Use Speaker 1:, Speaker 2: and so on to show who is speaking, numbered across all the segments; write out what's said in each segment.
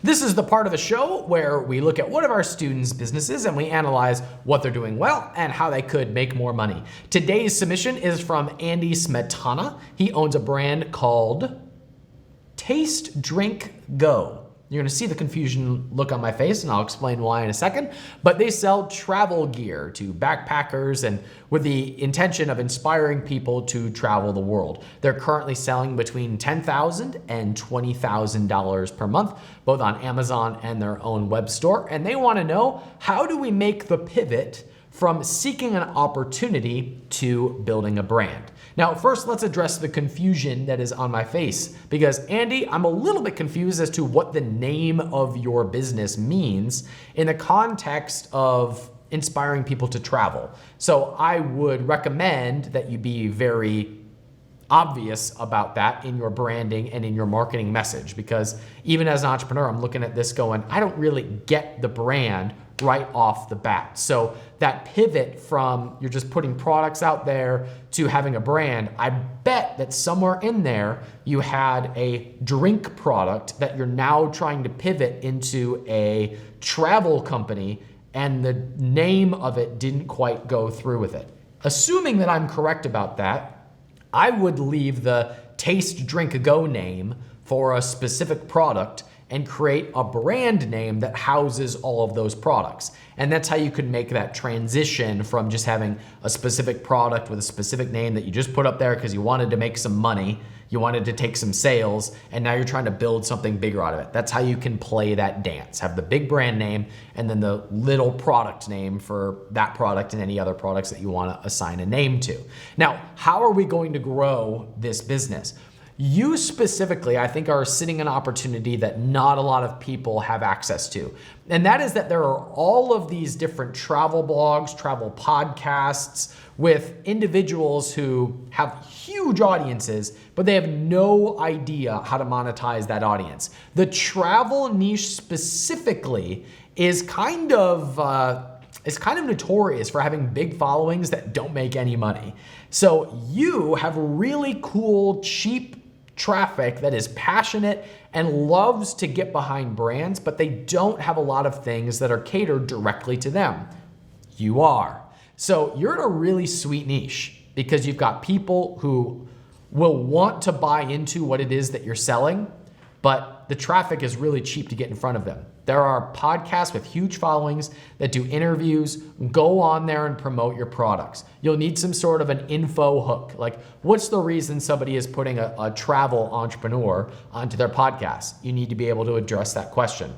Speaker 1: This is the part of the show where we look at one of our students' businesses and we analyze what they're doing well and how they could make more money. Today's submission is from Andy Smetana. He owns a brand called Taste Drink Go. You're gonna see the confusion look on my face, and I'll explain why in a second. But they sell travel gear to backpackers and with the intention of inspiring people to travel the world. They're currently selling between $10,000 and $20,000 per month, both on Amazon and their own web store. And they wanna know, how do we make the pivot from seeking an opportunity to building a brand? Now, first, let's address the confusion that is on my face, because Andy, I'm a little bit confused as to what the name of your business means in the context of inspiring people to travel. So I would recommend that you be very obvious about that in your branding and in your marketing message, because even as an entrepreneur, I'm looking at this going, I don't really get the brand right off the bat. So that pivot from you're just putting products out there to having a brand, I bet that somewhere in there you had a drink product that you're now trying to pivot into a travel company, and the name of it didn't quite go through with it. Assuming that I'm correct about that, I would leave the Taste Drink Go name for a specific product and create a brand name that houses all of those products. And that's how you could make that transition from just having a specific product with a specific name that you just put up there because you wanted to make some money, you wanted to take some sales, and now you're trying to build something bigger out of it. That's how you can play that dance. Have the big brand name and then the little product name for that product and any other products that you want to assign a name to. Now, how are we going to grow this business? You specifically, I think, are sitting an opportunity that not a lot of people have access to. And that is that there are all of these different travel blogs, travel podcasts with individuals who have huge audiences, but they have no idea how to monetize that audience. The travel niche specifically is kind of notorious for having big followings that don't make any money. So you have really cool, cheap traffic that is passionate and loves to get behind brands, but they don't have a lot of things that are catered directly to them. You are. So you're in a really sweet niche because you've got people who will want to buy into what it is that you're selling, but the traffic is really cheap to get in front of them. There are podcasts with huge followings that do interviews. Go on there and promote your products. You'll need some sort of an info hook. Like, what's the reason somebody is putting a travel entrepreneur onto their podcast? You need to be able to address that question.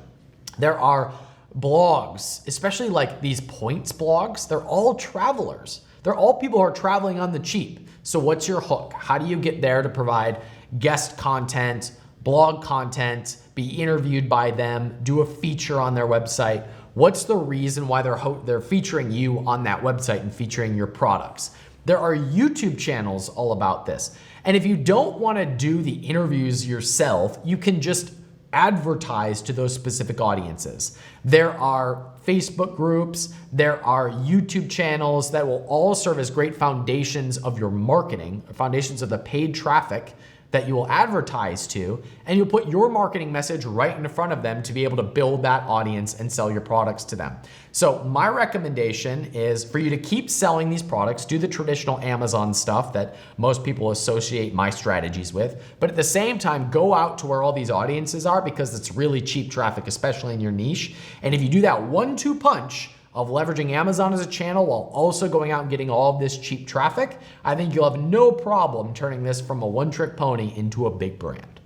Speaker 1: There are blogs, especially like these points blogs. They're all travelers. They're all people who are traveling on the cheap. So what's your hook? How do you get there to provide guest content, blog content, be interviewed by them, do a feature on their website? What's the reason why they're featuring you on that website and featuring your products? There are YouTube channels all about this. And if you don't want to do the interviews yourself, you can just advertise to those specific audiences. There are Facebook groups, there are YouTube channels that will all serve as great foundations of your marketing, foundations of the paid traffic that you will advertise to, and you'll put your marketing message right in front of them to be able to build that audience and sell your products to them. So my recommendation is for you to keep selling these products, do the traditional Amazon stuff that most people associate my strategies with, but at the same time, go out to where all these audiences are because it's really cheap traffic, especially in your niche. And if you do that 1-2 punch of leveraging Amazon as a channel while also going out and getting all of this cheap traffic, I think you'll have no problem turning this from a one-trick pony into a big brand.